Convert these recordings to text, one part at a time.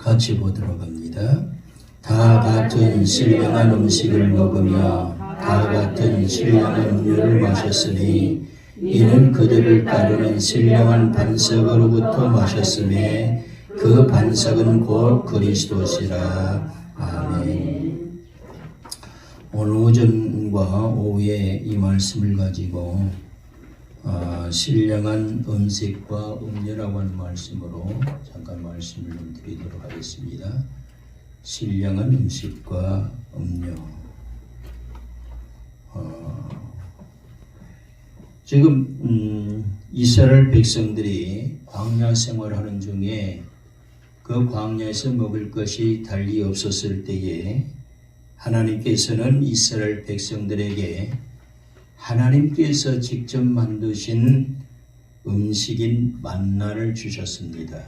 같이 보도록 합니다. 다 같은 신령한 음식을 먹으며 다 같은 신령한 음료를 마셨으니 이는 그들을 따르는 신령한 반석으로부터 마셨음에 그 반석은 곧 그리스도시라. 아멘. 오늘 오전과 오후에 이 말씀을 가지고 신령한 음식과 음료라고 하는 말씀으로 잠깐 말씀을 좀 드리도록 하겠습니다. 신령한 음식과 음료. 지금 이스라엘 백성들이 광야 생활하는 중에 그 광야에서 먹을 것이 달리 없었을 때에 하나님께서는 이스라엘 백성들에게 하나님께서 직접 만드신 음식인 만나를 주셨습니다.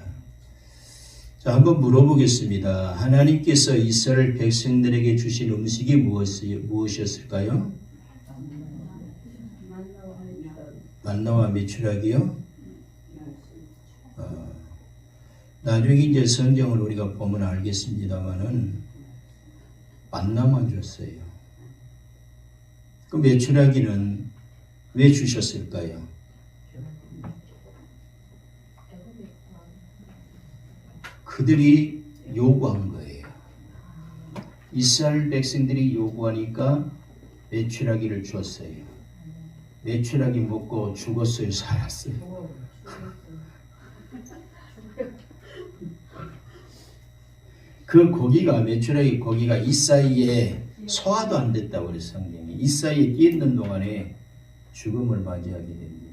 자, 한번 물어보겠습니다. 하나님께서 이스라엘 백성들에게 주신 음식이 무엇이었을까요? 만나와 메추라기요? 나중에 이제 성경을 우리가 보면 알겠습니다만은 만나만 줬어요. 그 메추라기는 왜 주셨을까요? 그들이 요구한 거예요. 이스라엘 백성들이 요구하니까 메추라기를 줬어요. 메추라기 먹고 죽었어요, 살았어요? 그 고기가, 메추라기 고기가 이 사이에 소화도 안 됐다고 그래서 성경이 이 사이에 끼 있는 동안에 죽음을 맞이하게 됩니다.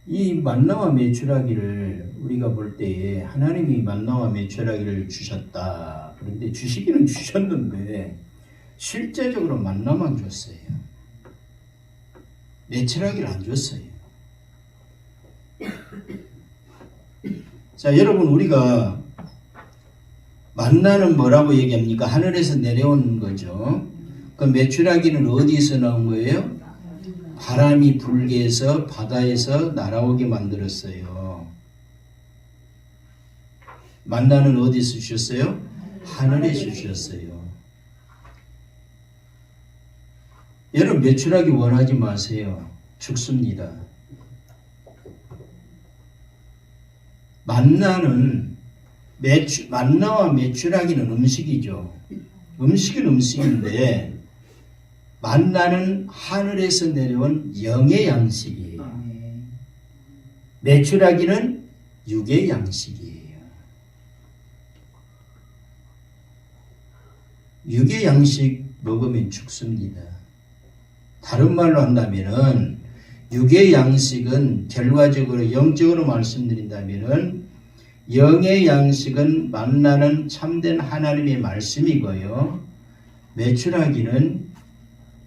이 만나와 메추라기를 우리가 볼 때에 하나님이 만나와 메추라기를 주셨다. 그런데 주시기는 주셨는데 실제적으로 만나만 줬어요. 메추라기를 안 줬어요. 자, 여러분, 우리가 만나는 뭐라고 얘기합니까? 하늘에서 내려온 거죠. 그 메추라기는 어디서 나온 거예요? 바람이 불게 해서 바다에서 날아오게 만들었어요. 만나는 어디서 주셨어요? 하늘에서 주셨어요. 여러분, 메추라기 원하지 마세요. 죽습니다. 만나와 메추라기는 음식이죠. 음식은 음식인데 만나는 하늘에서 내려온 영의 양식이에요. 메추라기는 육의 양식이에요. 육의 양식 먹으면 죽습니다. 다른 말로 한다면은 육의 양식은 결과적으로 영적으로 말씀드린다면은 영의 양식은 만나는 참된 하나님의 말씀이고요. 메추라기는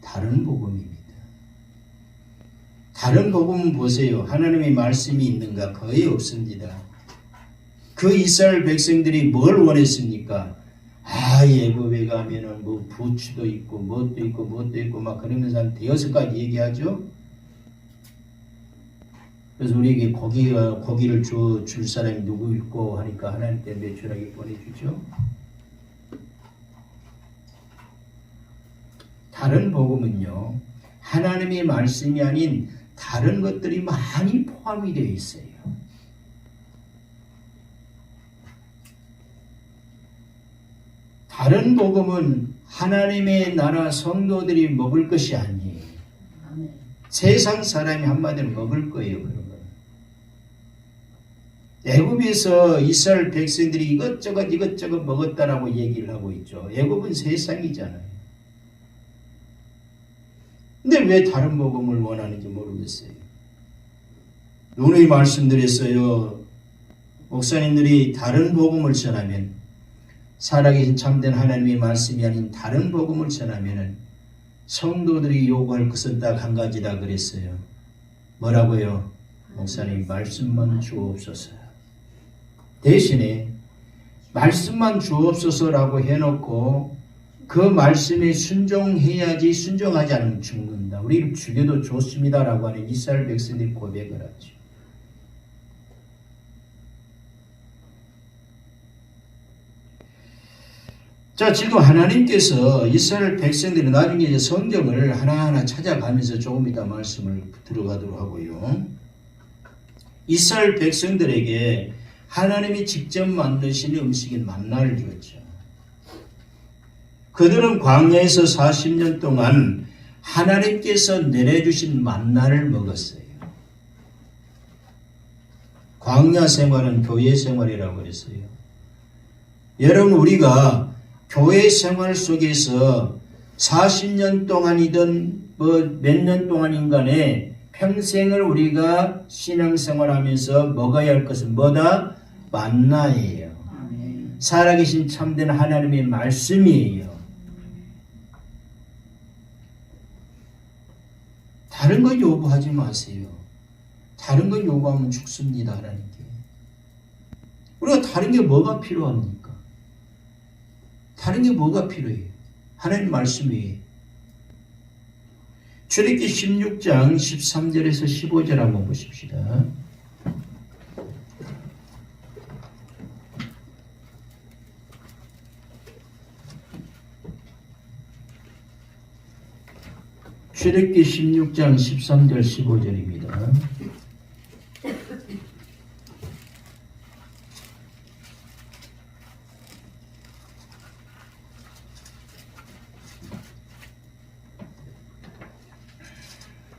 다른 복음입니다. 다른 복음은 보세요. 하나님의 말씀이 있는가? 거의 없습니다. 그 이스라엘 백성들이 뭘 원했습니까? 애굽에 가면은 뭐 부추도 있고 뭣도 있고 막 그러면서 한 대여섯 가지 얘기하죠. 그래서 우리에게 고기를 줄 사람이 누구 있고 하니까 하나님께 메추라기 보내주죠. 다른 복음은요, 하나님의 말씀이 아닌 다른 것들이 많이 포함이 되어 있어요. 다른 복음은 하나님의 나라 성도들이 먹을 것이 아니에요. 세상 사람이 한마디로 먹을 거예요. 그런 거. 애굽에서 이스라엘 백성들이 이것저것 먹었다라고 얘기를 하고 있죠. 애굽은 세상이잖아요. 근데 왜 다른 복음을 원하는지 모르겠어요. 누누이 말씀드렸어요. 목사님들이 다른 복음을 전하면, 살아계신 참된 하나님의 말씀이 아닌 다른 복음을 전하면 성도들이 요구할 것은 딱 한 가지다 그랬어요. 뭐라고요? 목사님, 말씀만 주옵소서. 대신에 말씀만 주옵소서라고 해놓고 그 말씀에 순종해야지 순종하지 않으면 죽는다. 우리를 죽여도 좋습니다라고 하는 이스라엘 백성들이 고백을 하죠. 자, 지금 하나님께서 이스라엘 백성들이 나중에 이제 성경을 하나하나 찾아가면서 조금 이따 말씀을 들어가도록 하고요. 이스라엘 백성들에게 하나님이 직접 만드신 음식인 만나를 주었죠. 그들은 광야에서 40년 동안 하나님께서 내려주신 만나를 먹었어요. 광야 생활은 교회 생활이라고 그랬어요. 여러분, 우리가 교회 생활 속에서 40년 동안이든 몇 년 동안인 간에 평생을 우리가 신앙생활하면서 먹어야 할 것은 뭐다? 만나예요. 살아계신 참된 하나님의 말씀이에요. 다른 거 요구하지 마세요. 다른 거 요구하면 죽습니다, 하나님께. 우리가 다른 게 뭐가 필요합니까? 다른 게 뭐가 필요해요? 하나님 말씀이. 출애굽기 16장 13절에서 15절 한번 보십시다. 출애굽기 16장 13절 15절입니다.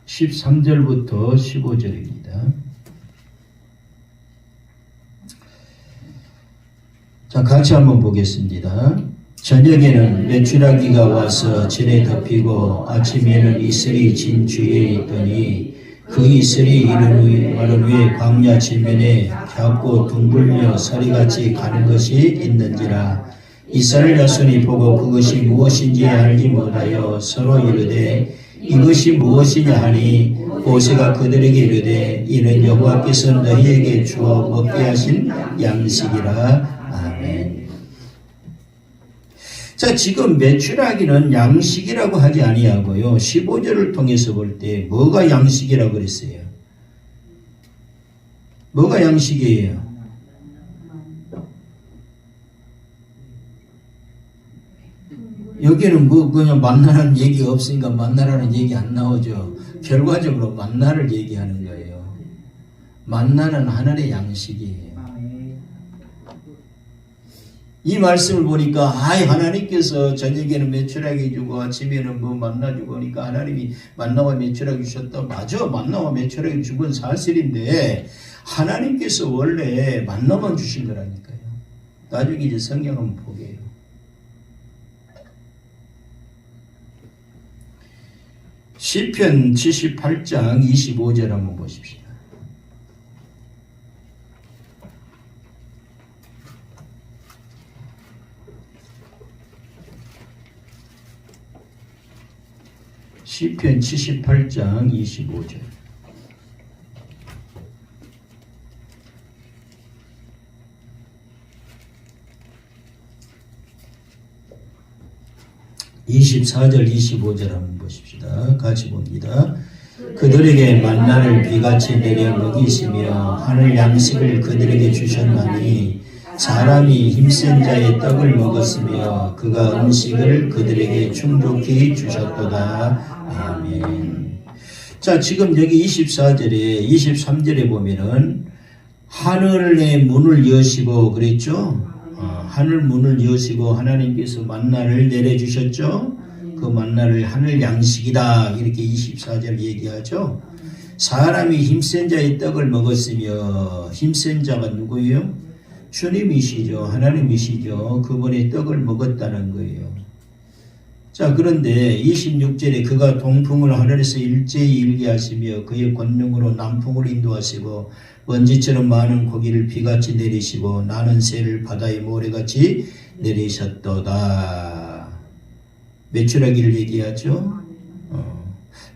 (13절부터) (15절입니다) 자, 같이 한번 보겠습니다. 저녁에는 메추라기가 와서 전에 덮이고 아침에는 이슬이 진 주위에 있더니 그 이슬이 이른 마른 위에 광야 지면에 갸고 둥글며 서리같이 가는 것이 있는지라. 이스라엘 자손이 보고 그것이 무엇인지 알지 못하여 서로 이르되 이것이 무엇이냐 하니 모세가 그들에게 이르되 이는 여호와께서 너희에게 주어 먹게 하신 양식이라. 아멘. 자, 지금 메추라기는 양식이라고 하지 아니하고요. 15절을 통해서 볼 때 뭐가 양식이라고 그랬어요? 뭐가 양식이에요? 여기는 뭐 그냥 만나라는 얘기 없으니까 만나라는 얘기 안 나오죠. 결과적으로 만나를 얘기하는 거예요. 만나는 하늘의 양식이에요. 이 말씀을 보니까 하나님께서 저녁에는 메추라기 주고 아침에는 뭐 만나 주고 하니까 하나님이 만나와 메추라기 주셨다. 맞아, 만나와 메추라기 주건 사실인데 하나님께서 원래 만나만 주신 거라니까요. 나중에 이제 성경 한번 보게요. 시편 78장 25절 한번 보십시오. 시편 78장 25절. (24절) (25절) 한번 보십시다. 같이 봅니다. 그들에게 만나를 비같이 내려 먹이시며 하늘 양식을 그들에게 주셨나니 사람이 힘센 자의 떡을 먹었으며 그가 음식을 그들에게 충족히 주셨도다. 아멘. 자, 지금 여기 24절에 23절에 보면은 하늘의 문을 여시고 그랬죠. 하늘 문을 여시고 하나님께서 만나를 내려주셨죠. 그 만나를 하늘 양식이다 이렇게 24절 얘기하죠. 사람이 힘센 자의 떡을 먹었으며 힘센 자가 누구예요? 주님이시죠. 하나님이시죠. 그분의 떡을 먹었다는 거예요. 자, 그런데 26절에 그가 동풍을 하늘에서 일제히 일게 하시며 그의 권능으로 남풍을 인도하시고 먼지처럼 많은 고기를 비같이 내리시고 나는 새를 바다의 모래같이 내리셨도다. 메추라기를 얘기하죠.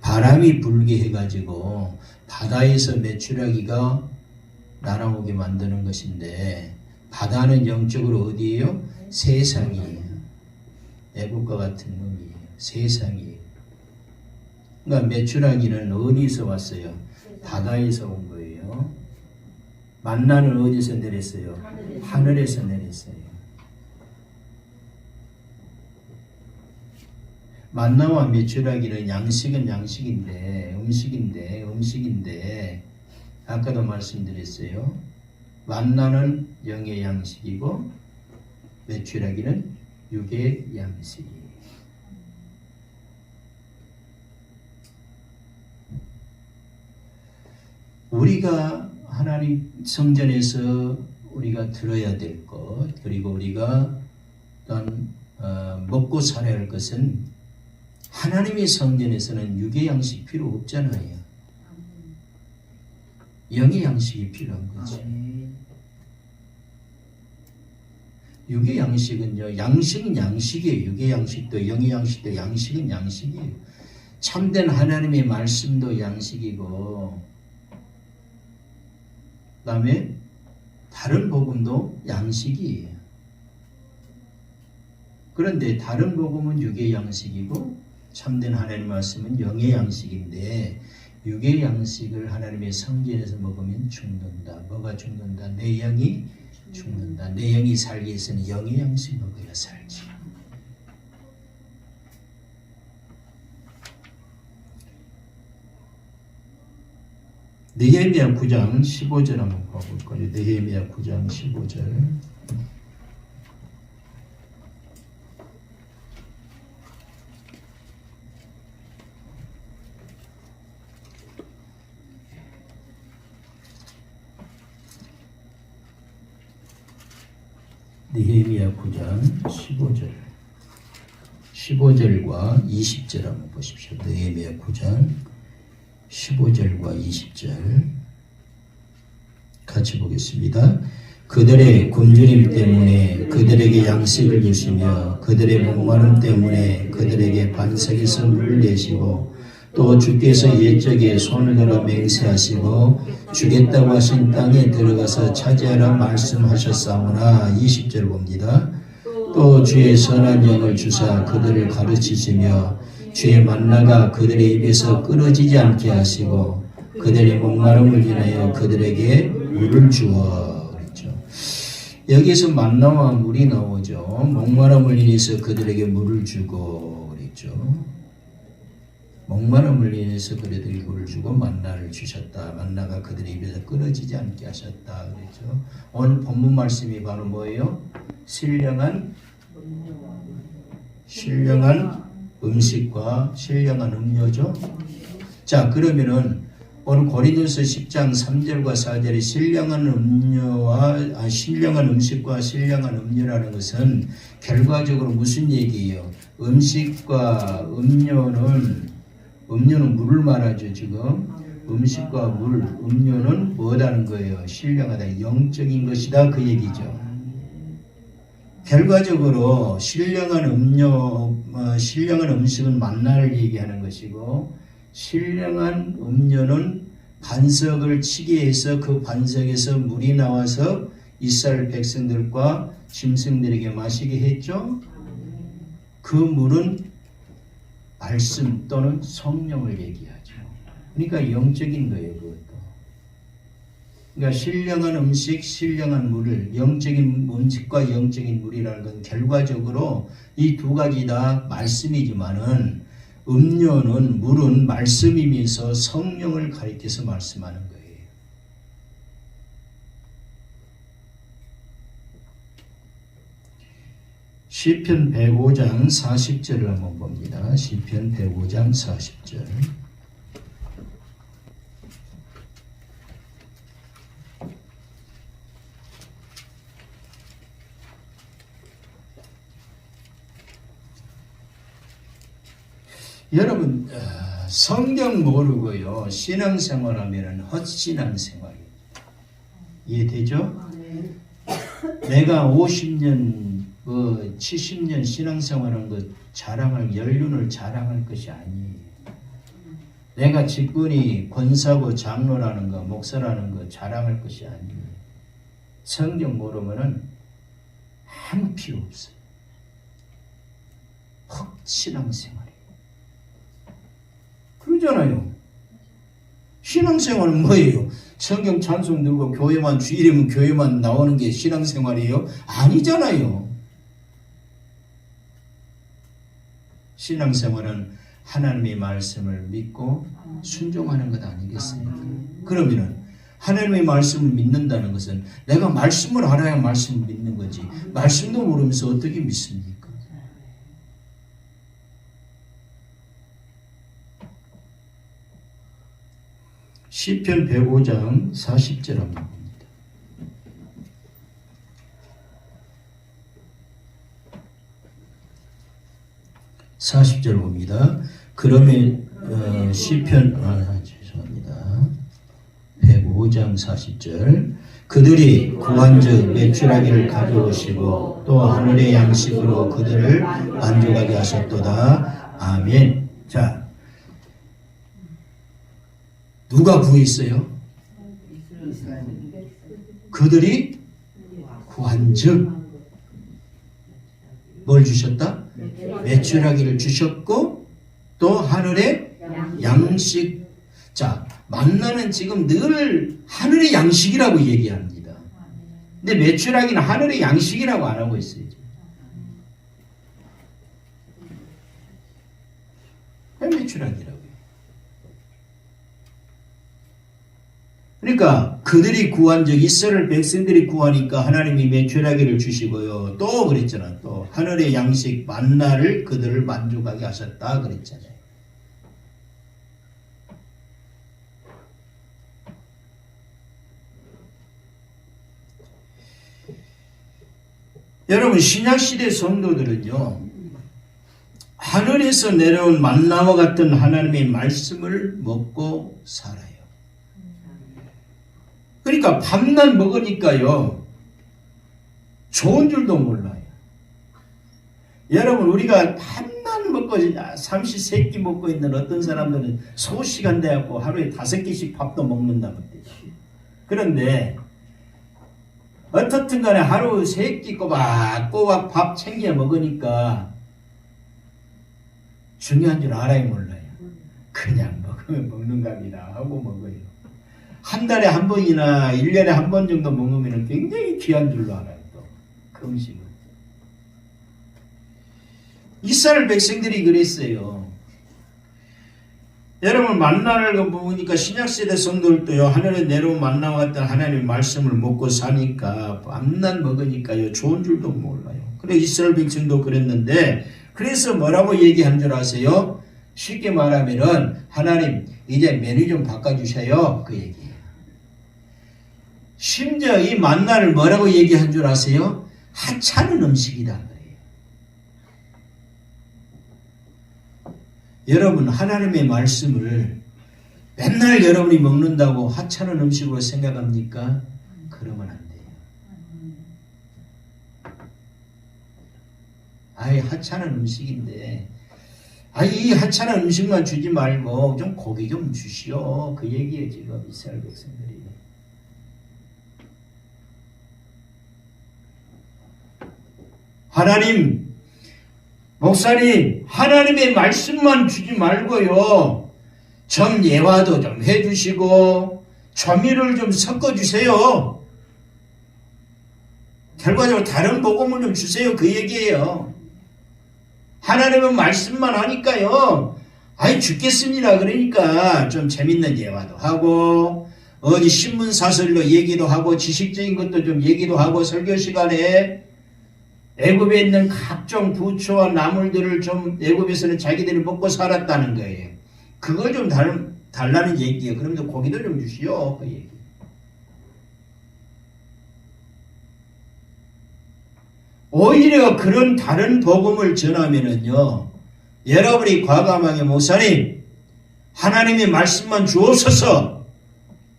바람이 불게 해가지고 바다에서 메추라기가 날아오게 만드는 것인데 바다는 영적으로 어디예요? 세상이에요. 애국과 같은 놈이에요. 세상이에요. 그러니까 메추라기는 어디서 왔어요? 바다에서 온 거예요. 만나는 어디서 내렸어요? 하늘에서 내렸어요. 만나와 메추라기는 양식은 양식인데 음식인데 아까도 말씀드렸어요. 만나는 영의 양식이고 메추라기는 육의 양식이에요. 우리가 하나님 성전에서 우리가 들어야 될 것, 그리고 우리가 또한 먹고 살아야 할 것은 하나님의 성전에서는 육의 양식 필요 없잖아요. 영의 양식이 필요한 거지. 육의 양식은요, 양식은 양식이에요. 육의 양식도 영의 양식도 양식은 양식이에요. 참된 하나님의 말씀도 양식이고, 그 다음에 다른 복음도 양식이에요. 그런데 다른 복음은 육의 양식이고 참된 하나님의 말씀은 영의 양식인데, 육의 양식을 하나님의 성전에서 먹으면 죽는다. 뭐가 죽는다? 내 영이 죽는다. 내 영이 살기 위해서는 영의 양식 먹어야 살지. 느헤미야 9장 15절 한번 봐볼까요? 느헤미야 9장 15절. 느헤미야 9장 15절과 20절 한번 보십시오. 느헤미야 9장 15절과 20절 같이 보겠습니다. 그들의 굶주림 때문에 그들에게 양식을 주시며 그들의 목마름 때문에 그들에게 반석에서 물을 내시고 또 주께서 옛적에 손을 들어 맹세하시고 주겠다고 하신 땅에 들어가서 차지하라 말씀하셨사오나 20절 봅니다. 또 주의 선한 영을 주사 그들을 가르치시며 주의 만나가 그들의 입에서 끊어지지 않게 하시고 그들의 목마름을 인하여 그들에게 물을 주어 그랬죠. 여기서 만나와 물이 나오죠. 목마름을 인해서 그들에게 물을 주고 그랬죠. 목마름을 인해서 그들에게 물을 주고 만나를 주셨다. 만나가 그들의 입에서 끊어지지 않게 하셨다. 그랬죠. 오늘 본문 말씀이 바로 뭐예요? 신령한 음식과 신령한 음료죠. 자, 그러면은 오늘 고린도서 10장 3절과 4절에 신령한 음식과 신령한 음료라는 것은 결과적으로 무슨 얘기예요? 음식과 음료는 물을 말하죠. 지금 음식과 물, 음료는 뭐라는 거예요? 신령하다, 영적인 것이다, 그 얘기죠. 결과적으로 신령한 음식은 만나를 얘기하는 것이고, 신령한 음료는 반석을 치게 해서 그 반석에서 물이 나와서 이스라엘 백성들과 짐승들에게 마시게 했죠. 그 물은 말씀 또는 성령을 얘기하죠. 그러니까 영적인 거예요, 그것도. 그러니까 신령한 음식, 신령한 물을, 영적인 음식과 영적인 물이라는 건 결과적으로 이 두 가지 다 말씀이지만은 물은 말씀이면서 성령을 가리켜서 말씀하는 거예요. 시편 105장 40절을 한번 봅니다. 시편 105장 40절. 여러분, 성경 모르고요 신앙생활하면 헛신앙생활이에요. 이해되죠? 내가 50년 70년 신앙생활한 것 자랑할 연륜을 자랑할 것이 아니에요. 내가 직분이 권사고 장로라는 거 목사라는 거 자랑할 것이 아니에요. 성경 모르면은 아무 필요 없어요. 헛신앙생활이에요. 그러잖아요. 신앙생활은 뭐예요? 성경 찬송 들고 교회만 주일이면 교회만 나오는 게 신앙생활이에요? 아니잖아요. 신앙생활은 하나님의 말씀을 믿고 순종하는 것 아니겠습니까? 그러면은 하나님의 말씀을 믿는다는 것은 내가 말씀을 알아야 말씀을 믿는 거지. 말씀도 모르면서 어떻게 믿습니까? 시편 105장 40절 한번 봅니다. (40절) 봅니다. 그러면 시편 죄송합니다. 105장 40절 그들이 구한즉 매출하기를 가져오시고 또 하늘의 양식으로 그들을 만족하게 하셨도다. 아멘. 자, 누가 구했어요? 그들이 구한즉 뭘 주셨다? 매출하기를 주셨고 또 하늘의 양식. 자, 만나는 지금 늘 하늘의 양식이라고 얘기합니다. 근데 매출하기는 하늘의 양식이라고 안 하고 있어요. 왜 매출하기라고요? 그러니까 그들이 구한 적 이스라엘 백성들이 구하니까 하나님이 매출하기를 주시고요. 또 그랬잖아. 또 하늘의 양식 만나를 그들을 만족하게 하셨다 그랬잖아요. 여러분 신약시대 성도들은요. 하늘에서 내려온 만나와 같은 하나님의 말씀을 먹고 살아요. 그러니까 밤낮 먹으니까요. 좋은 줄도 몰라요. 여러분 우리가 밤낮 먹고 삼시세끼 먹고 있는 어떤 사람들은 소시간 돼갖고 하루에 5끼씩 밥도 먹는다고 해요. 그런데 어떻든 간에 하루 3끼 꼬박꼬박 밥 챙겨 먹으니까 중요한 줄 알아요 몰라요? 그냥 먹으면 먹는갑니다 하고 먹어요. 한 달에 한 번이나 1년에 한 번 정도 먹으면 굉장히 귀한 줄로 알아요. 또 그 음식은. 이스라엘 백성들이 그랬어요. 여러분 만나를 보니까 신약시대 성도들도요. 하늘에 내려온 만나와 같은 하나님의 말씀을 먹고 사니까 밤낮 먹으니까요. 좋은 줄도 몰라요. 그래 이스라엘 백성도 그랬는데 그래서 뭐라고 얘기한 줄 아세요? 쉽게 말하면은 하나님 이제 메뉴 좀 바꿔주세요. 그 얘기예요. 심지어 이 만나를 뭐라고 얘기한 줄 아세요? 하찮은 음식이다 그래요. 여러분 하나님의 말씀을 맨날 여러분이 먹는다고 하찮은 음식으로 생각합니까? 그러면 안 돼요. 아이 하찮은 음식인데 이 하찮은 음식만 주지 말고 좀 고기 좀 주시오. 그 얘기예요 지금 이스라엘 백성들이. 하나님, 목사님, 하나님의 말씀만 주지 말고요. 점 예화도 좀 해주시고 조미를 좀 섞어주세요. 결과적으로 다른 복음을 좀 주세요. 그 얘기예요. 하나님은 말씀만 하니까요. 죽겠습니다. 그러니까 좀 재밌는 예화도 하고 어디 신문사설로 얘기도 하고 지식적인 것도 좀 얘기도 하고 설교 시간에 애굽에 있는 각종 부초와 나물들을 좀 애굽에서는 자기들이 먹고 살았다는 거예요. 그걸 좀 달라는 얘기예요. 그러면서 고기도 좀 주시오. 그 얘기. 오히려 그런 다른 복음을 전하면은요. 여러분이 과감하게 목사님 하나님의 말씀만 주옵소서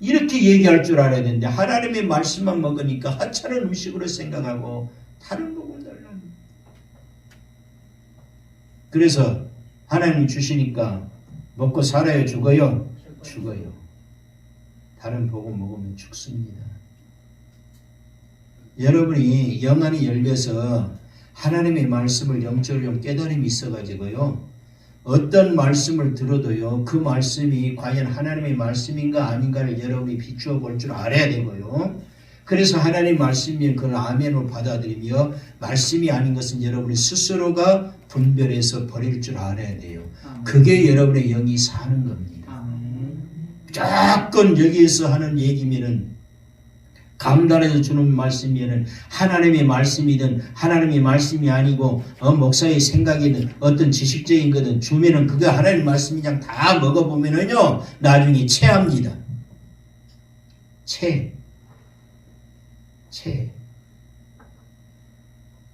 이렇게 얘기할 줄 알아야 되는데 하나님의 말씀만 먹으니까 하찮은 음식으로 생각하고 다른 복음을 달라는 거예요. 그래서 하나님 주시니까 먹고 살아요? 죽어요? 죽어요. 다른 복음 먹으면 죽습니다. 여러분이 영안이 열려서 하나님의 말씀을 영적으로 좀 깨달음이 있어가지고요. 어떤 말씀을 들어도요. 그 말씀이 과연 하나님의 말씀인가 아닌가를 여러분이 비추어 볼 줄 알아야 되고요. 그래서 하나님 말씀이면 그걸 아멘으로 받아들이며 말씀이 아닌 것은 여러분이 스스로가 분별해서 버릴 줄 알아야 돼요. 그게 여러분의 영이 사는 겁니다. 조금 여기에서 하는 얘기면은 강단에서 주는 말씀이면은 하나님의 말씀이든 하나님의 말씀이 아니고 목사의 생각이든 어떤 지식적인 거든 주면은 그게 하나님의 말씀이 그냥 다 먹어보면은요 나중에 체합니다.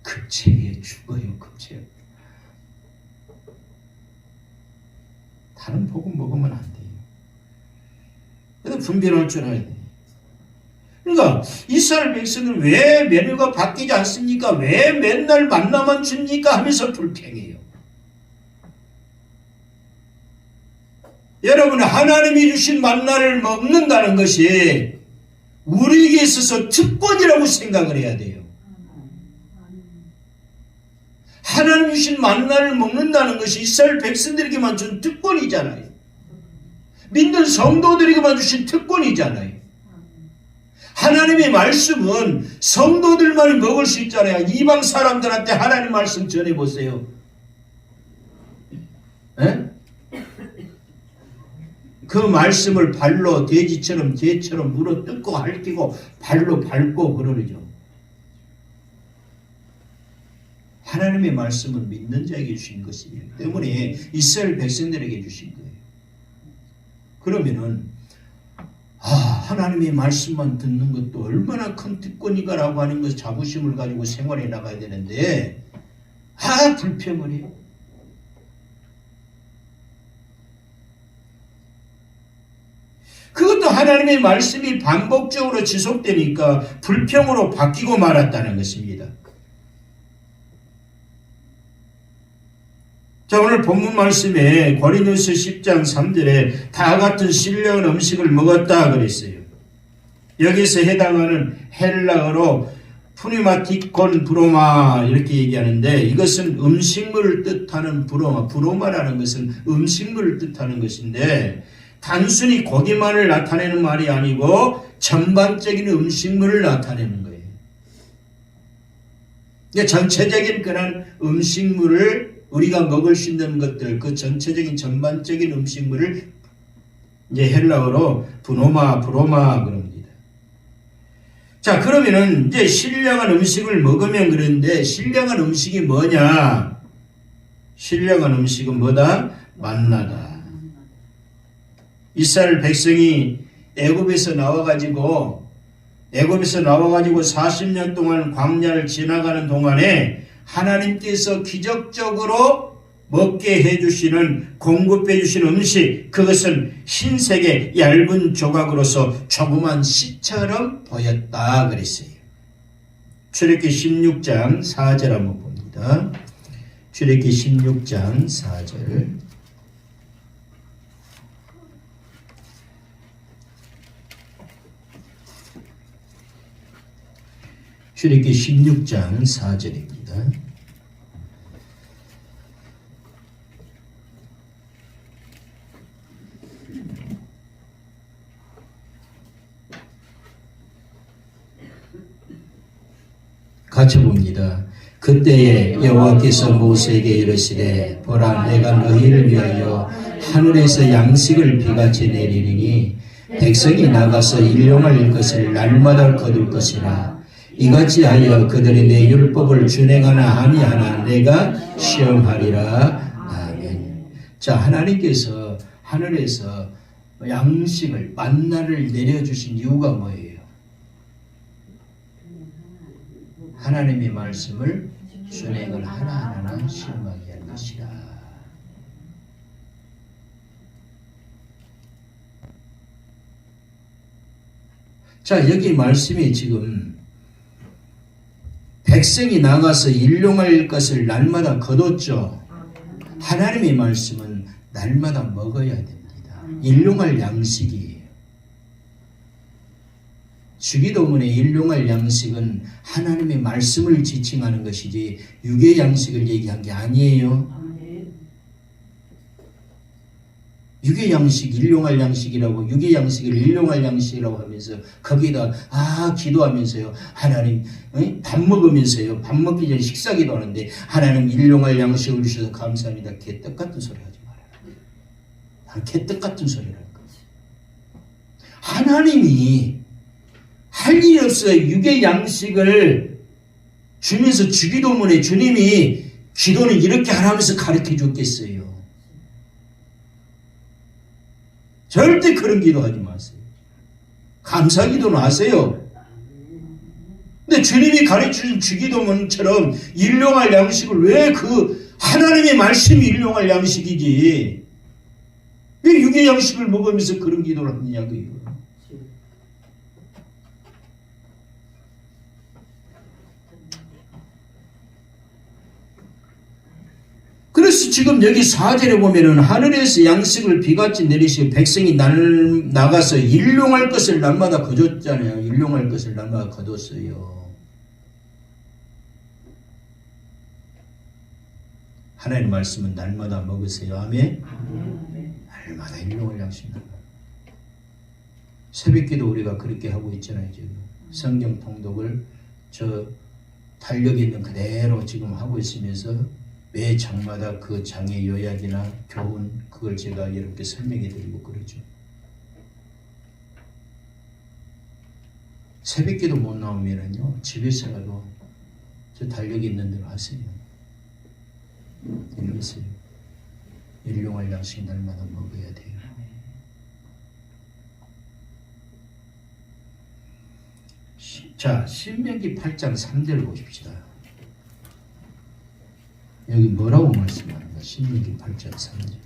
급체에 죽어요. 급체. 다른 복음 먹으면 안 돼요. 그래서 분별할 줄 알아야 돼요. 그러니까 이스라엘 백성은 왜 메뉴가 바뀌지 않습니까? 왜 맨날 만나만 줍니까? 하면서 불평해요. 여러분 하나님이 주신 만나를 먹는다는 것이 우리에게 있어서 특권이라고 생각을 해야 돼요. 하나님 주신 만나를 먹는다는 것이 이스라엘 백성들에게만 준 특권이잖아요. 믿는 성도들에게만 주신 특권이잖아요. 하나님의 말씀은 성도들만이 먹을 수 있잖아요. 이방 사람들한테 하나님 말씀 전해보세요. 에? 그 말씀을 발로 돼지처럼 개처럼 물어 뜯고 핥히고 발로 밟고 그러죠. 하나님의 말씀은 믿는 자에게 주신 것이기 때문에 이스라엘 백성들에게 주신 거예요. 그러면은 하나님의 말씀만 듣는 것도 얼마나 큰 특권이가라고 하는 것 자부심을 가지고 생활해 나가야 되는데 불평을 해요. 그것도 하나님의 말씀이 반복적으로 지속되니까 불평으로 바뀌고 말았다는 것입니다. 자, 오늘 본문 말씀에 고린도서 10장 3절에 다 같은 신령한 음식을 먹었다 그랬어요. 여기서 해당하는 헬라어로 푸니마티콘 브로마 이렇게 얘기하는데 이것은 음식물을 뜻하는 브로마라는 것은 음식물을 뜻하는 것인데 단순히 고기만을 나타내는 말이 아니고 전반적인 음식물을 나타내는 거예요. 전체적인 그런 음식물을 우리가 먹을 수 있는 것들, 그 전체적인 전반적인 음식물을 이제 헬라어로 브로마 그럽니다. 자, 그러면은 이제 신령한 음식을 먹으면 그런데 신령한 음식이 뭐냐? 신령한 음식은 뭐다? 만나다. 이스라엘 백성이 애굽에서 나와가지고 40년 동안 광야를 지나가는 동안에 하나님께서 기적적으로 먹게 해주시는 공급해 주시는 음식, 그것은 흰색의 얇은 조각으로서 조그만 씨처럼 보였다 그랬어요. 출애굽기 16장 4절 한번 봅니다. 출애굽기 16장 4절. 출애굽기 16장 4절입니다. 같이 봅니다. 그때에 여호와께서 모세에게 이르시되 보라 내가 너희를 위하여 하늘에서 양식을 비같이 내리리니 백성이 나가서 일용할 것을 날마다 거둘 것이라 이같이 하여 그들이 내 율법을 준행하나 아니하나 내가 시험하리라. 아멘. 자, 하나님께서 하늘에서 양식을 만나를 내려주신 이유가 뭐예요? 하나님의 말씀을 준행을 하나하나 시험하게 할 것이라. 자, 여기 말씀이 지금 백성이 나가서 일용할 것을 날마다 거뒀죠. 하나님의 말씀은 날마다 먹어야 됩니다. 일용할 양식이에요. 주기도문의 일용할 양식은 하나님의 말씀을 지칭하는 것이지 육의 양식을 얘기한 게 아니에요. 육의 양식, 일용할 양식이라고, 육의 양식을 일용할 양식이라고 하면서 거기다 기도하면서요. 하나님, 밥 먹으면서요. 밥 먹기 전에 식사 기도하는데 하나님 일용할 양식을 주셔서 감사합니다. 개떡 같은 소리 하지 말아요. 난 개떡 같은 소리를 할 거지. 하나님이 할 일 없어요. 육의 양식을 주면서 주기도문에 주님이 기도는 이렇게 하라면서 가르쳐 줬겠어요. 절대 그런 기도하지 마세요. 감사 기도는 하세요. 근데 주님이 가르쳐준 주기도문처럼 일용할 양식을 왜 하나님의 말씀이 일용할 양식이지 왜 육의 양식을 먹으면서 그런 기도를 하느냐고요. 그래서 지금 여기 4절에 보면은 하늘에서 양식을 비같이 내리시고 백성이 나가서 일용할 것을 날마다 거뒀잖아요. 일용할 것을 날마다 거뒀어요. 하나님 말씀은 날마다 먹으세요. 아멘. 날마다 일용할 양식 날마다. 새벽기도 우리가 그렇게 하고 있잖아요. 지금 성경 통독을 달력 있는 그대로 지금 하고 있으면서 매 장마다 그 장의 요약이나 교훈 그걸 제가 여러분께 설명해 드리고 그러죠. 새벽기도 못 나오면은요 집에서라도 저 달력이 있는 대로 하세요. 읽으세요. 일용할 양식 날마다 먹어야 돼요. 자, 신명기 8장 3절 보십시다. 여기 뭐라고 말씀하는가? 신명기 8장 3절.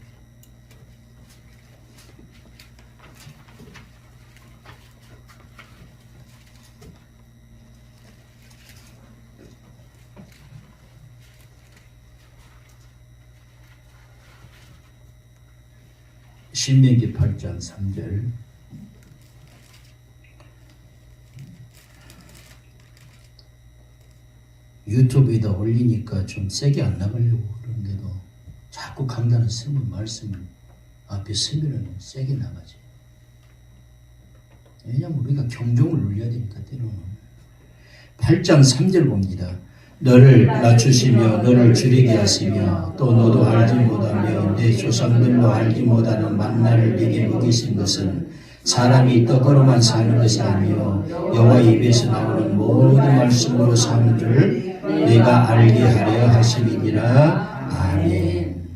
신명기 8장 3절. 유튜브에다 올리니까 좀 세게 안 나가려고 그러는데도 자꾸 강단을 쓰면 말씀을 앞에 쓰면은 세게 나가지. 왜냐면 우리가 경종을 울려야 되니까 때로는. 8장 3절 봅니다. 너를 낮추시며 너를 줄이게 하시며 또 너도 알지 못하며 내 조상들도 알지 못하는 만나를 네게 먹이신 것은 사람이 떡으로만 사는 것이 아니요 여호와 입에서 나오는 모든 말씀으로 사는 줄 내가 알게 하려 하심이니라. 아멘.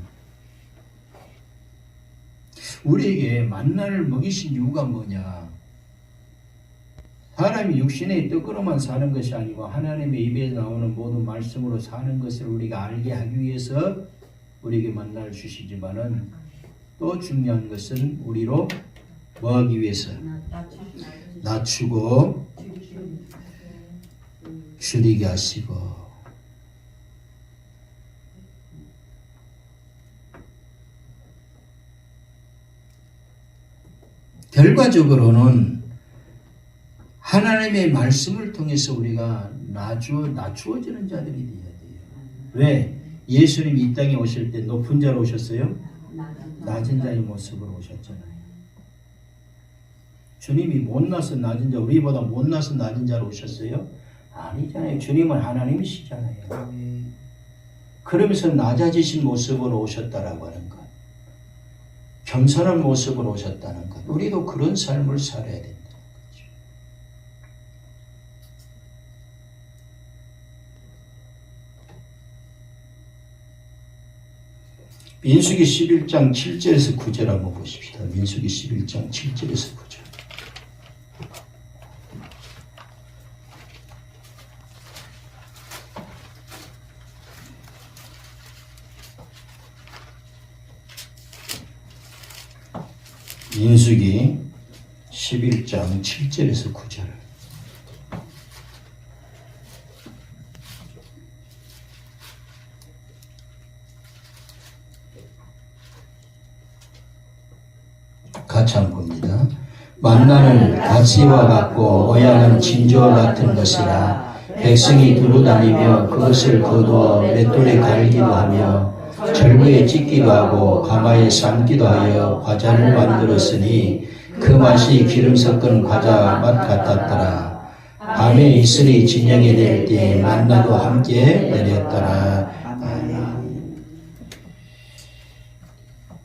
우리에게 만나를 먹이신 이유가 뭐냐? 사람이 육신의 떡으로만 사는 것이 아니고 하나님의 입에서 나오는 모든 말씀으로 사는 것을 우리가 알게 하기 위해서 우리에게 만나를 주시지만은 또 중요한 것은 우리로 뭐 하기 위해서? 낮추고 줄이게 하시고. 결과적으로는 하나님의 말씀을 통해서 우리가 낮추어지는 자들이 되어야 돼요. 왜? 예수님이 이 땅에 오실 때 높은 자로 오셨어요? 낮은 자의 모습으로 오셨잖아요. 주님이 못나서 낮은 자, 우리보다 못나서 낮은 자로 오셨어요? 아니잖아요. 주님은 하나님이시잖아요. 그러면서 낮아지신 모습으로 오셨다라고 하는 것. 겸손한 모습으로 오셨다는 것. 우리도 그런 삶을 살아야 된다는 거죠. 민수기 11장 7절에서 9절 한번 보십시다. 민수기 11장 7절에서 9절. 민수기 11장 7절에서 9절. 같이 한번 봅니다. 만나는 가시와 같고 오야는 진주와 같은 것이라 백성이 두루다니며 그것을 거두어 맷돌에 갈기도 하며 절구에 찢기도 하고 가마에 삶기도 하여 과자를 만들었으니 그 맛이 기름 섞은 과자 맛 같았더라. 밤에 이슬이 진영이 될 때에 만나도 함께 내렸더라.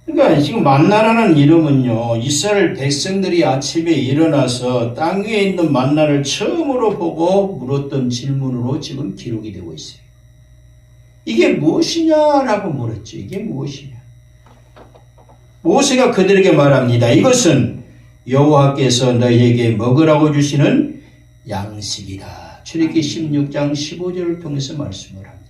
그러니까 지금 만나라는 이름은요, 이스라엘 백성들이 아침에 일어나서 땅 위에 있는 만나를 처음으로 보고 물었던 질문으로 지금 기록이 되고 있어요. 이게 무엇이냐라고 물었죠. 이게 무엇이냐. 모세가 그들에게 말합니다. 이것은 여호와께서 너희에게 먹으라고 주시는 양식이다. 출애굽기 16장 15절을 통해서 말씀을 합니다.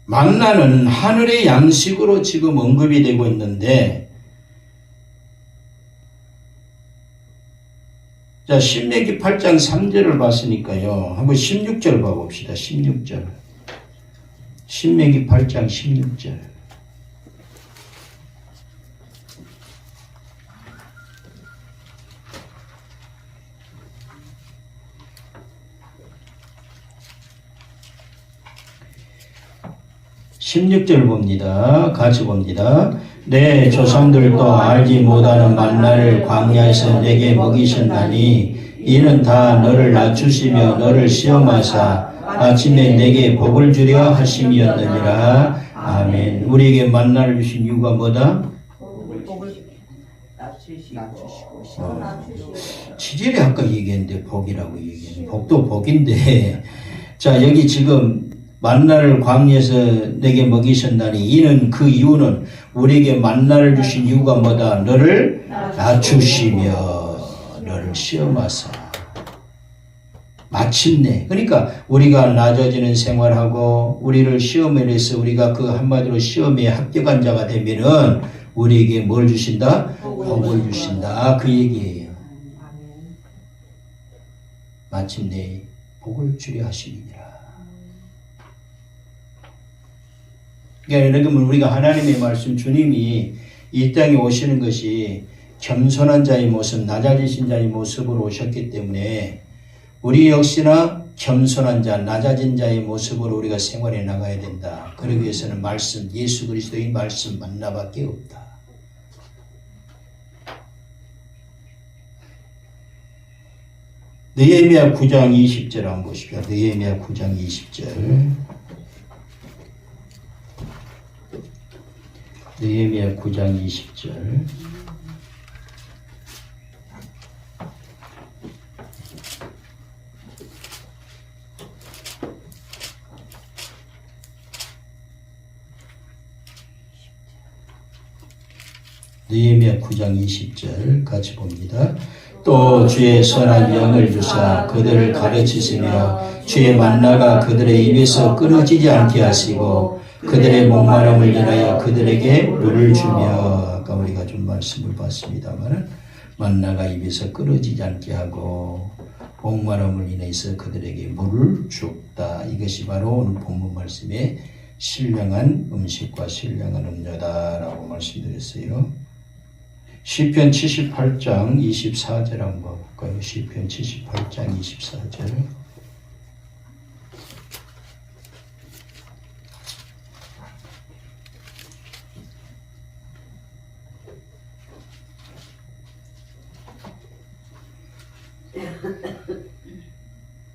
만나는 하늘의 양식으로 지금 언급이 되고 있는데, 자, 신명기 8장 3절을 봤으니까요. 한번 16절 봐봅시다. 16절. 신명기 8장 16절. (16절) 봅니다. 같이 봅니다. 내 조상들도 알지 못하는 만나를 광야에서 내게 먹이셨나니 이는 다 너를 낮추시며 너를 시험하사 아침에 내게 복을 주려 하심이었느니라. 아멘. 우리에게 만나를 주신 이유가 뭐다? 복을 낮추시고 7절에 아까 얘기했는데 복이라고 얘기했는데 복도 복인데 자, 여기 지금 만나를 광야에서 내게 먹이셨나니 이는 그 이유는 우리에게 만나를 주신 이유가 뭐다? 너를 낮추시며 너를 시험하사 마침내, 그러니까 우리가 낮아지는 생활하고 우리를 시험에 내서 우리가 그 한마디로 시험에 합격한 자가 되면은 우리에게 뭘 주신다? 복을 주신다. 그 얘기예요. 마침내 복을 주려 하시니라. 그러니까 여러분, 우리가 하나님의 말씀, 주님이 이 땅에 오시는 것이 겸손한 자의 모습, 낮아지신 자의 모습으로 오셨기 때문에 우리 역시나 겸손한 자, 낮아진 자의 모습으로 우리가 생활해 나가야 된다. 그러기 위해서는 말씀, 예수 그리스도의 말씀 만나밖에 없다. 느헤미야 9장 20절 한번 보십시오. 느헤미야 9장 20절. 느헤미야 9장 20절. 느헤미야 9장 20절 같이 봅니다. 또 주의 선한 영을 주사 그들을 가르치시며 주의 만나가 그들의 입에서 끊어지지 않게 하시고 그들의 목마름을 인하여 그들에게 물을 주며, 아까 우리가 좀 말씀을 봤습니다만 만나가 입에서 끊어지지 않게 하고 목마름을 인해서 그들에게 물을 줬다. 이것이 바로 오늘 본문 말씀의 신령한 음식과 신령한 음료다라고 말씀드렸어요. 시편 78장 24절 한번 볼까요? 시편 78장 24절.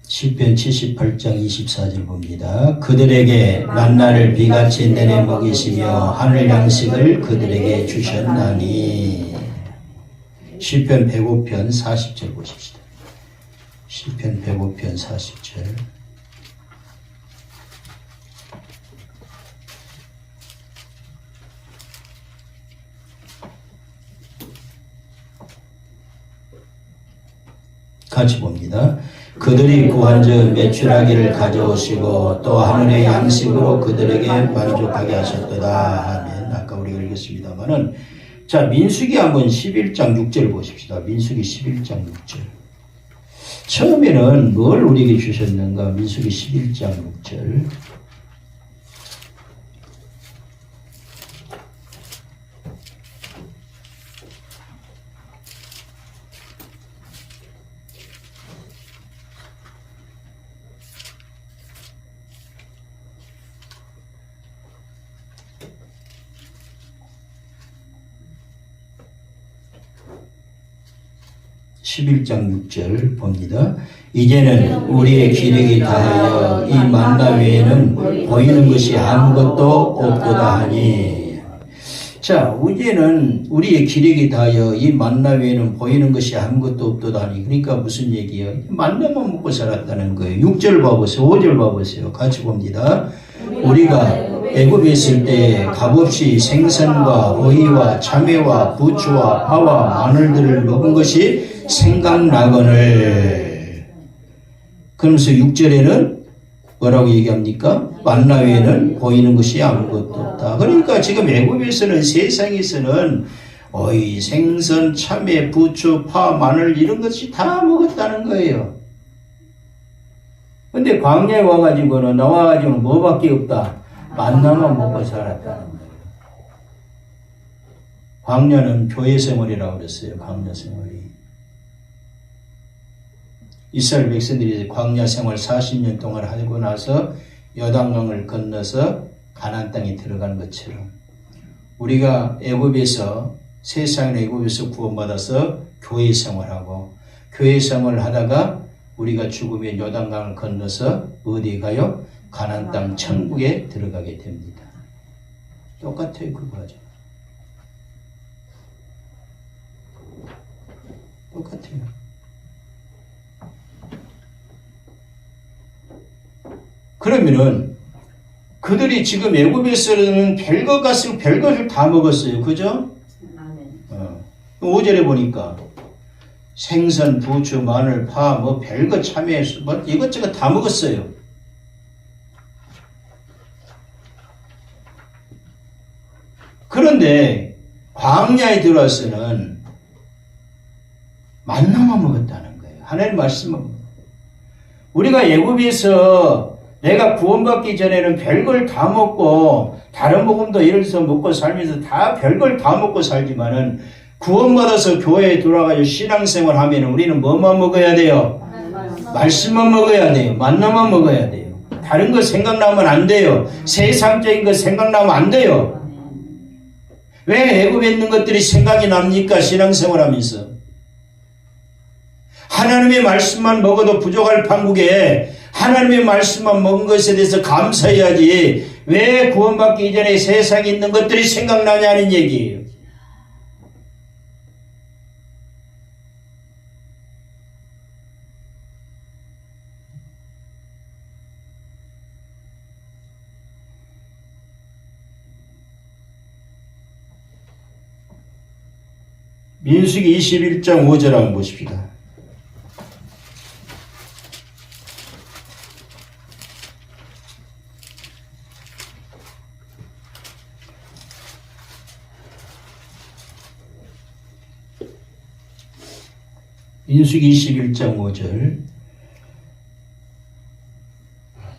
시편 78장 24절 봅니다. 그들에게 만나를 비같이 내내 먹이시며 하늘 양식을 그들에게 주셨나니. 시편 105편 40절 보십시다. 시편 105편 40절. 같이 봅니다. 그들이 구한즉 매출하기를 가져오시고 또 하늘의 양식으로 그들에게 만족하게 하셨도다. 아멘. 아까 우리가 읽었습니다만은, 자, 민수기 한번 11장 6절 보십시다. 민수기 11장 6절. 처음에는 뭘 우리에게 주셨는가? 민수기 11장 6절. 11장 6절 봅니다. 이제는 우리의 기력이 다하여 이 만나 외에는 보이는 것이 아무것도 없도다 하니. 자, 이제는 우리의 기력이 다하여 이 만나 외에는 보이는 것이 아무것도 없도다 하니. 그러니까 무슨 얘기예요? 만나만 먹고 살았다는 거예요. 6절 봐보세요. 5절 봐보세요. 같이 봅니다. 우리가 애굽에 있을 때 값없이 생선과 어이와 참외와 부추와 파와 마늘들을 먹은 것이 생각나거늘. 그러면서 6절에는 뭐라고 얘기합니까? 만나 외에는 보이는 것이 아무것도 없다. 그러니까 지금 애굽에서는, 세상에서는 어이, 생선, 참외, 부추, 파, 마늘 이런 것이 다 먹었다는 거예요. 근데 광야에 와가지고는, 나와가지고는 뭐밖에 없다? 만나만 먹고 살았다는 거예요. 광야는 교회 생활이라고 그랬어요. 광야 생활이. 이스라엘 백성들이 광야 생활 40년 동안 하고 나서 요단강을 건너서 가나안 땅에 들어간 것처럼 우리가 애굽에서, 세상 애굽에서 구원받아서 교회 생활하고, 교회 생활을 하다가 우리가 죽으면 요단강을 건너서 어디에 가요? 가나안 땅 천국에 들어가게 됩니다. 똑같아요, 그 과정. 똑같아요. 그러면은 그들이 지금 애굽에서는 별것 같으면 별것을 다 먹었어요. 그죠? 5절에 보니까 생선, 부추, 마늘, 파, 뭐 별것, 참외, 뭐 이것저것 다 먹었어요. 그런데 광야에 들어와서는 만나만 먹었다는 거예요. 하나님 말씀만 먹었어요. 우리가 애굽에서 내가 구원받기 전에는 별걸 다 먹고, 다른 복음도 예를 들어서 먹고 살면서 다 별걸 다 먹고 살지만은, 구원받아서 교회에 돌아가서 신앙생활 하면 우리는 뭐만 먹어야 돼요? 말씀만 먹어야 돼요. 만나만 먹어야 돼요. 다른 거 생각나면 안 돼요. 세상적인 거 생각나면 안 돼요. 왜 애굽에 있는 것들이 생각이 납니까? 신앙생활 하면서. 하나님의 말씀만 먹어도 부족할 판국에 하나님의 말씀만 먹은 것에 대해서 감사해야지 왜 구원받기 이전에 세상에 있는 것들이 생각나냐는 얘기예요. 민수기 21장 5절 한번 보십시다. 민수기 21장 5절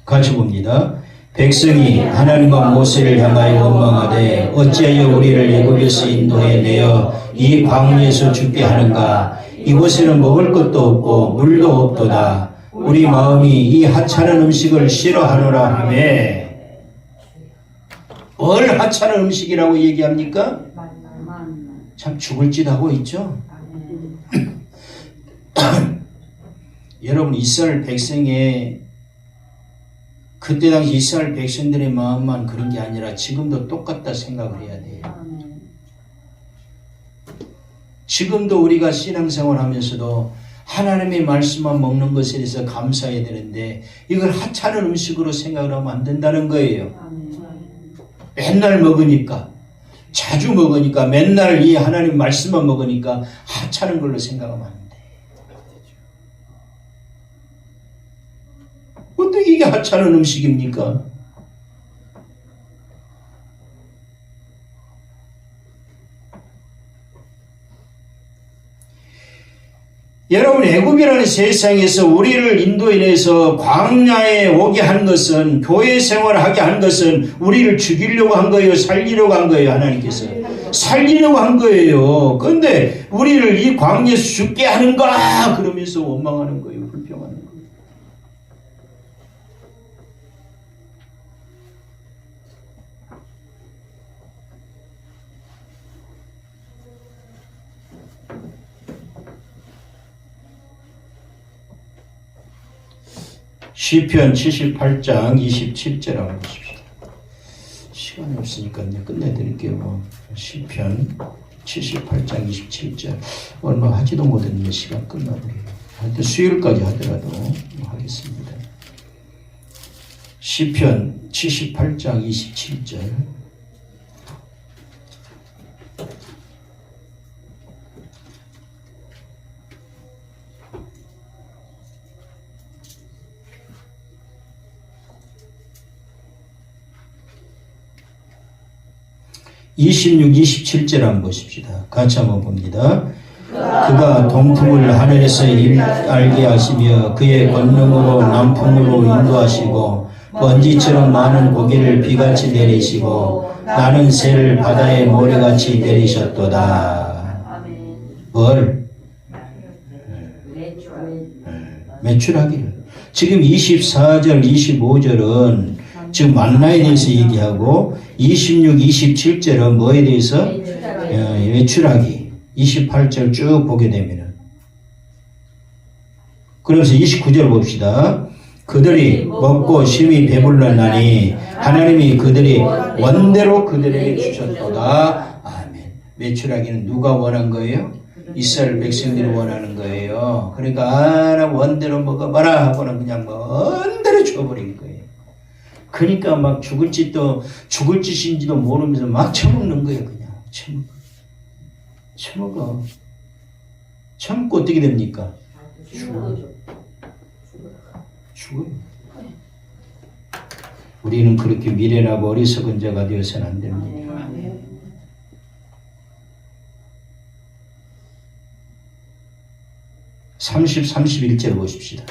같이 봅니다. 백성이 하나님과 모세를 향하여 원망하되 어찌하여 우리를 애굽에서 인도해 내어 이 광야에서 죽게 하는가? 이곳에는 먹을 것도 없고 물도 없도다. 우리 마음이 이 하찮은 음식을 싫어하노라 하며. 뭘 하찮은 음식이라고 얘기합니까? 참 죽을 짓 하고 있죠. 여러분, 이스라엘 백성의 그때 당시 이스라엘 백성들의 마음만 그런 게 아니라 지금도 똑같다 생각을 해야 돼요. 지금도 우리가 신앙생활 하면서도 하나님의 말씀만 먹는 것에 대해서 감사해야 되는데 이걸 하찮은 음식으로 생각을 하면 안 된다는 거예요. 맨날 먹으니까, 자주 먹으니까, 맨날 이 하나님 말씀만 먹으니까 하찮은 걸로 생각하면 안 돼요. 어떻게 이게 하찮은 음식입니까? 여러분, 애굽이라는 세상에서 우리를 인도인해서 광야에 오게 한 것은, 교회 생활을 하게 한 것은 우리를 죽이려고 한 거예요? 살리려고 한 거예요? 하나님께서 살리려고 한 거예요. 그런데 우리를 이 광야에서 죽게 하는가? 그러면서 원망하는 거예요. 불평하는 거예요. 시편 78장 27절 한번 보십시다. 시간이 없으니까 이제 끝내드릴게요. 시편 78장 27절. 얼마 하지도 못했는데 시간 끝나버려요. 하여튼 수요일까지 하더라도 하겠습니다. 시편 78장 27절. (26, 27절) 한번 보십시다. 같이 한번 봅니다. 그가 동풍을 하늘에서 알게 하시며 그의 권능으로 남풍으로 인도하시고 먼지처럼 많은 고기를 비같이 내리시고 나는 새를 바다의 모래같이 내리셨도다. 뭘? 매출하기를. 지금 24절 25절은 지금 만나에 대해서 얘기하고 26, 27절은 뭐에 대해서? 매출하기. 28절 쭉 보게 되면은. 그러면서 29절 봅시다. 그들이 먹고 심히 배불렀나니 하나님이 그들이 원대로 그들에게 주셨도다. 아멘. 매출하기는 누가 원한 거예요? 이스라엘 백성들이 원하는 거예요. 그러니까 나 원대로 먹어봐라 하고는 그냥 원대로 줘버린 거예요. 그러니까 막 죽을 짓인지도 모르면서 막 처먹는 거예요. 그냥 처먹어. 처먹고 어떻게 됩니까? 죽어요. 우리는 그렇게 미련하고 어리석은 자가 되어서는 안 됩니다. 30, 31절 보십시다.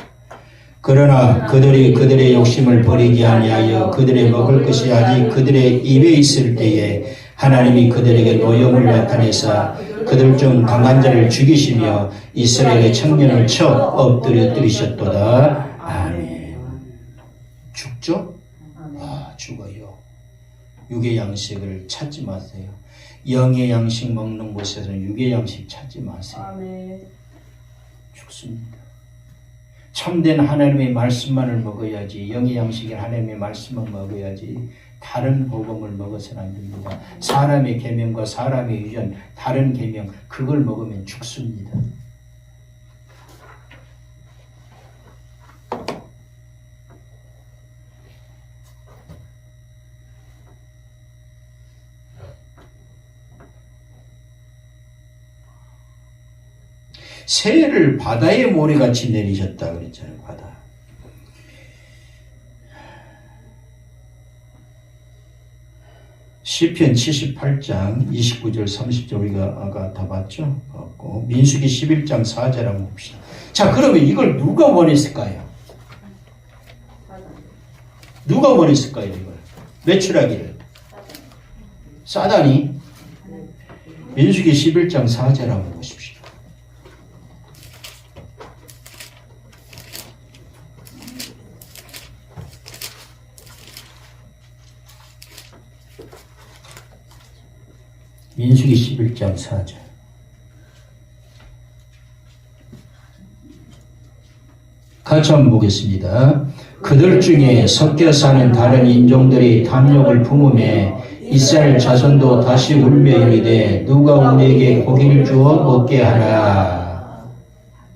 그러나 그들이 그들의 욕심을 버리게 아니하여 그들의 먹을 것이 아직 그들의 입에 있을 때에 하나님이 그들에게 노염을 나타내사 그들 중 강한 자를 죽이시며 이스라엘의 청년을 쳐 엎드려뜨리셨도다. 아멘. 죽죠? 죽어요. 육의 양식을 찾지 마세요. 영의 양식 먹는 곳에서는 육의 양식 찾지 마세요. 죽습니다. 참된 하나님의 말씀만을 먹어야지. 영의 양식인 하나님의 말씀만 먹어야지. 다른 복음을 먹어서는 안 됩니다. 사람의 계명과 사람의 유전, 다른 계명, 그걸 먹으면 죽습니다. 새를 바다의 모래같이 내리셨다 그랬잖아요. 바다. 시편 78장 29절 30절 우리가 아까 다 봤죠? 민수기 11장 4절 한번 봅시다. 자, 그러면 이걸 누가 원했을까요? 누가 원했을까요? 이걸 매출하기를. 사단이. 민수기 11장 4절 한번 보십시오. 민수기 11장 4절. 같이 한번 보겠습니다. 그들 중에 섞여 사는 다른 인종들이 탐욕을 품음에 이스라엘 자손도 다시 울며 이르되 누가 우리에게 고기를 주어 먹게 하라.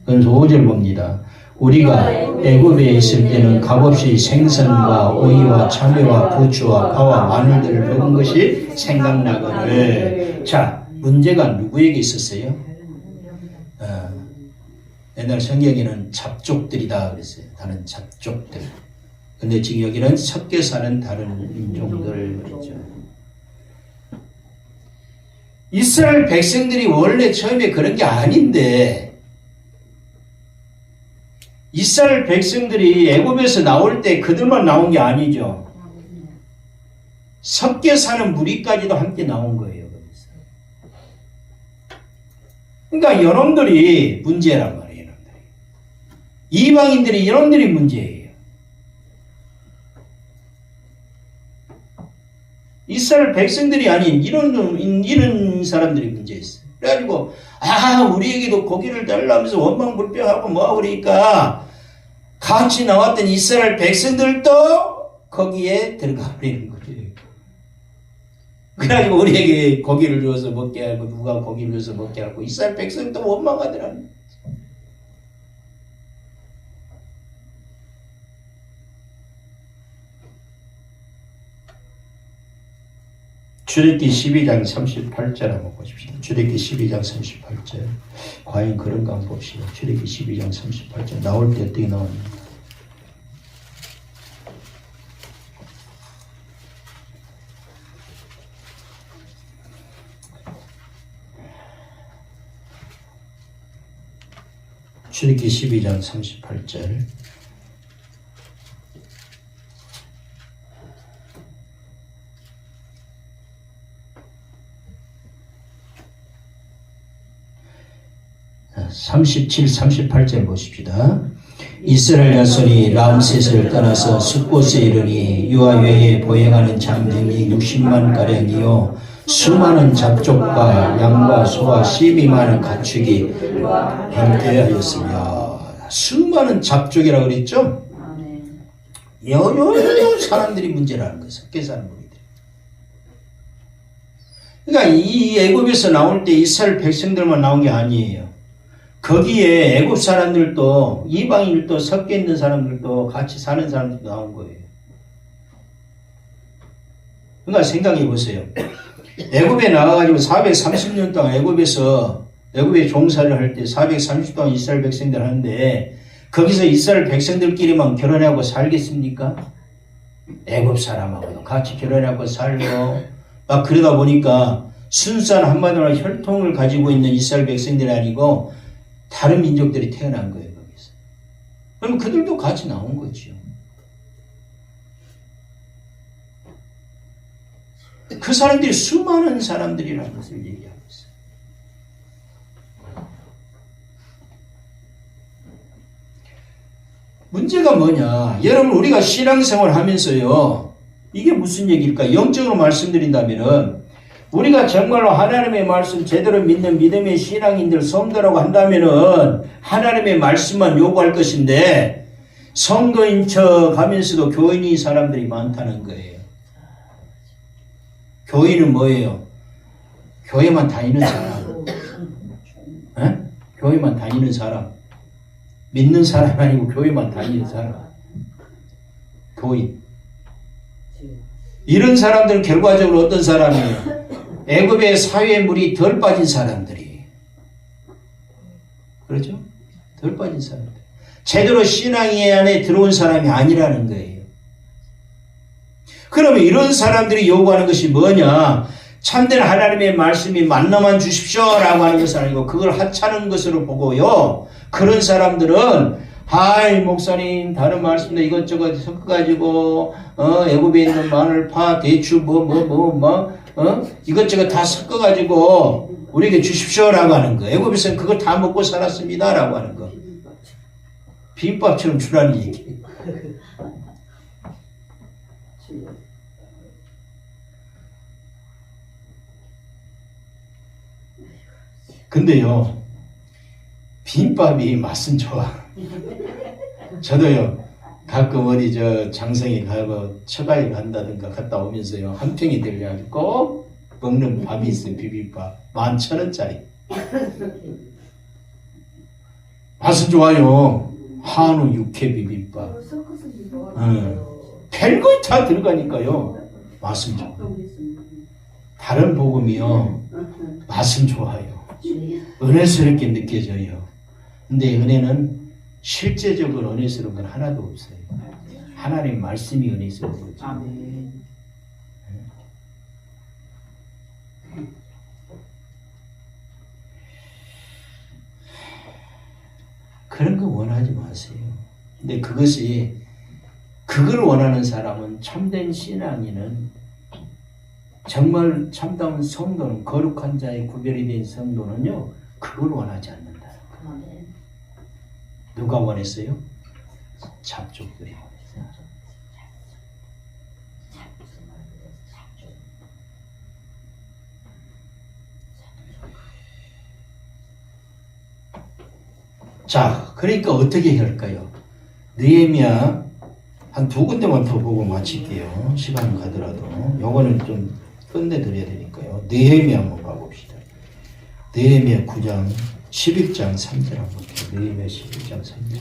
그래서 5절 봅니다. 우리가 애굽에 있을 때는 값없이 생선과 오이와 참외와 부추와 파와 마늘들을 먹은 것이 생각나거늘. 자, 문제가 누구에게 있었어요? 옛날 성경에는 잡족들이다 그랬어요. 다른 잡족들. 근데 지금 여기는 섞여 사는 다른 인종들 그랬죠. 이스라엘 백성들이 원래 처음에 그런 게 아닌데 이스라엘 백성들이 애굽에서 나올 때 그들만 나온 게 아니죠. 섞여 사는 무리까지도 함께 나온 거예요. 그러니까 여러분들이 문제란 말이에요. 여러분들이. 이방인들이 여러분들이 문제예요. 이스라엘 백성들이 아닌 이런 사람들이 문제였어요. 그래가지고 우리에게도 고기를 달라면서 원망불평하고 뭐하고 그러니까 같이 나왔던 이스라엘 백성들도 거기에 들어가 버리는 거예요. 그래가지고 우리에게 고기를 주어서 먹게 하고 누가 고기를 주어서 먹게 하고 이스라엘 백성도 원망하더라고요. 출애굽기 12장 38절 한번 보십시오. 출애굽기 12장 38절. 과연 그런가 한번 봅시다. 출애굽기 12장 38절. 나올 때 어떻게 나옵니까? 출애굽기 12장 38절. 자, 37, 38절 보십시다. 이스라엘 자손이 람셋을 떠나서 숫곳에 이르니 유아 외에 보행하는 장정이 60만 가량이요 수많은 잡족과 양과 소와 심이 많은 가축이 행태하였으며 수많은 잡족이라고 그랬죠? 여러 사람들이 문제라는 거예요. 섞여 사는 분들. 그러니까 이 애굽에서 나올 때 이스라엘 백성들만 나온 게 아니에요. 거기에 애굽 사람들도 이방인들도 섞여 있는 사람들도 같이 사는 사람들도 나온 거예요. 그러니까 생각해 보세요. 애굽에 나가가지고 430년 동안 애굽에 종사를 할 때 430년 동안 이스라엘 백성들 하는데 거기서 이스라엘 백성들끼리만 결혼하고 살겠습니까? 애굽 사람하고도 같이 결혼하고 살고 막 그러다 보니까 순수한 한마디로 혈통을 가지고 있는 이스라엘 백성들이 아니고 다른 민족들이 태어난 거예요. 거기서. 그럼 그들도 같이 나온 거죠. 그 사람들이 수많은 사람들이라는 것을 얘기하고 있어요. 문제가 뭐냐? 여러분 우리가 신앙생활 하면서요. 이게 무슨 얘기일까? 영적으로 말씀드린다면은 우리가 정말로 하나님의 말씀 제대로 믿는 믿음의 신앙인들 성도라고 한다면은 하나님의 말씀만 요구할 것인데 성도인 척 하면서도 교인이 사람들이 많다는 거예요. 교인은 뭐예요? 교회만 다니는 사람. 에? 교회만 다니는 사람. 믿는 사람이 아니고 교회만 다니는 사람. 교인. 이런 사람들은 결과적으로 어떤 사람이에요? 애굽의 사회의 물이 덜 빠진 사람들이. 그렇죠? 덜 빠진 사람들. 제대로 신앙의 안에 들어온 사람이 아니라는 거예요. 그러면 이런 사람들이 요구하는 것이 뭐냐? 참된 하나님의 말씀이 만나만 주십시오라고 하는 것은 아니고 그걸 하찮은 것으로 보고요. 그런 사람들은 하이 목사님 다른 말씀도 이것저것 섞어가지고 애굽에 있는 마늘, 파, 대추 이것저것 다 섞어가지고 우리에게 주십시오라고 하는 거. 애굽에서는 그걸 다 먹고 살았습니다라고 하는 거. 비빔밥처럼 주라는 얘기. 근데요, 비빔밥이 맛은 좋아. 저도요, 가끔 어디 장성에 가고 처가에 간다든가 갔다 오면서요, 한 평이 들려가지고 꼭 먹는 밥이 있어요, 비빔밥. 11,000원짜리. 맛은 좋아요. 한우 육회 비빔밥. 별거 다 들어가니까요, 맛은 좋아. 다른 복음이요, 맛은 좋아요. 은혜스럽게 느껴져요. 근데 은혜는 실제적으로 은혜스러운 건 하나도 없어요. 하나님 말씀이 은혜스러운 거죠. 아멘. 그런 거 원하지 마세요. 근데 그걸 원하는 사람은 참된 신앙인은 정말 참다운 성도는 거룩한 자의 구별이 된 성도는요. 그걸 원하지 않는다. 누가 원했어요? 잡족들이 원했어요. 자, 그러니까 어떻게 할까요? 느헤미야 한 두 군데만 더 보고 마칠게요. 시간 가더라도 요거는 좀 끝내드려야 되니까요. 느헤미야 한번 봐봅시다. 느헤미야 9장 11장 3절 한번 볼게요. 느헤미야 11장 3절.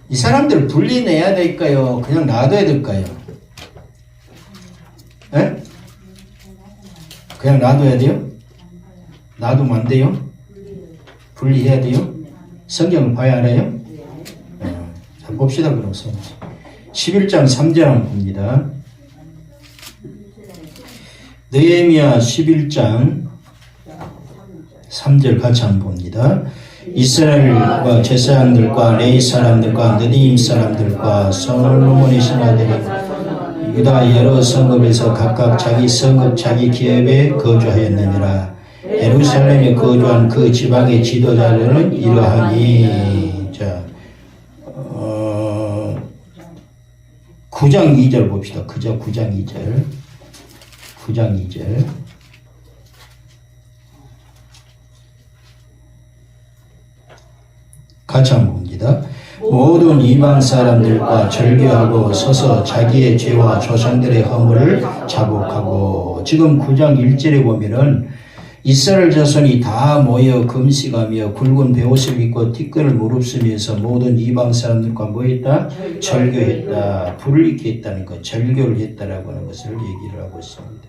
이 사람들 분리내야 될까요? 그냥 놔둬야 될까요? 에? 그냥 놔둬야 돼요? 놔두면 안 돼요? 분리해야 돼요? 성경을 봐야 알아요? 자, 봅시다, 그럼 성경. 11장 3절 한번 봅니다. 느헤미야 11장 3절 같이 한번 봅니다. 이스라엘과 제사장들과 레위 사람들과 느림 사람들과 솔로몬의 신하들이 유다 여러 성읍에서 각각 자기 성읍 자기 기업에 거주하였느니라. 예루살렘에 거주한 그 지방의 지도자들은 이러하니. 자, 9장 2절 봅시다. 그저 9장 2절. 9장 2절. 같이 한번 봅니다. 모든 이방 사람들과 절교하고 서서 자기의 죄와 조상들의 허물을 자복하고. 지금 9장 1절에 보면은 이스라엘 자손이 다 모여 금식하며 굵은 베옷을 입고 티끌을 무릅쓰면서 모든 이방 사람들과 뭐 했다? 절교했다. 불을 익게 했다는 것, 절교를 했다라고 하는 것을 얘기를 하고 있습니다.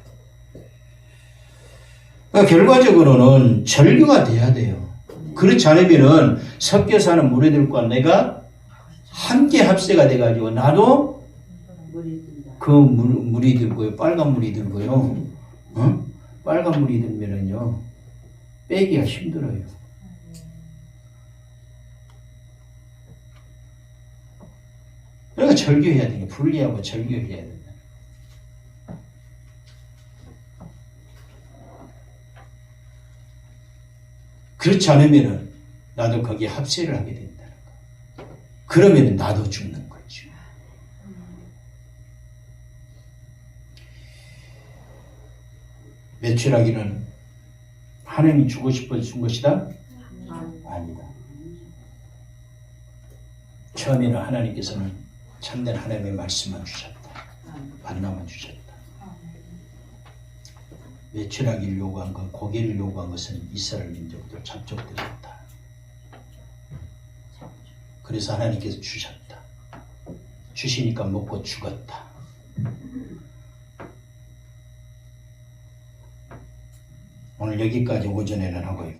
그러니까 결과적으로는 절교가 돼야 돼요. 그렇지 않으면은 섞여 사는 무리들과 내가 함께 합세가 돼가지고 나도 그 물이 들고요. 빨간 물이 들고요. 빨간 물이 들면은요. 빼기가 힘들어요. 그러니까 절교해야 돼요. 분리하고 절교해야 된다. 그렇지 않으면은 나도 거기에 합세를 하게 된다는 거. 그러면은 나도 죽는 거죠. 매출하기는 하나님이 주고 싶어 준 것이다? 아니다. 처음에는 하나님께서는 참된 하나님의 말씀만 주셨다. 만나만 주셨다. 매출하기를 요구한 것, 고기를 요구한 것은 이스라엘 민족들, 잡족들이었다. 그래서 하나님께서 주셨다. 주시니까 먹고 죽었다. 오늘 여기까지 오전에는 하고요.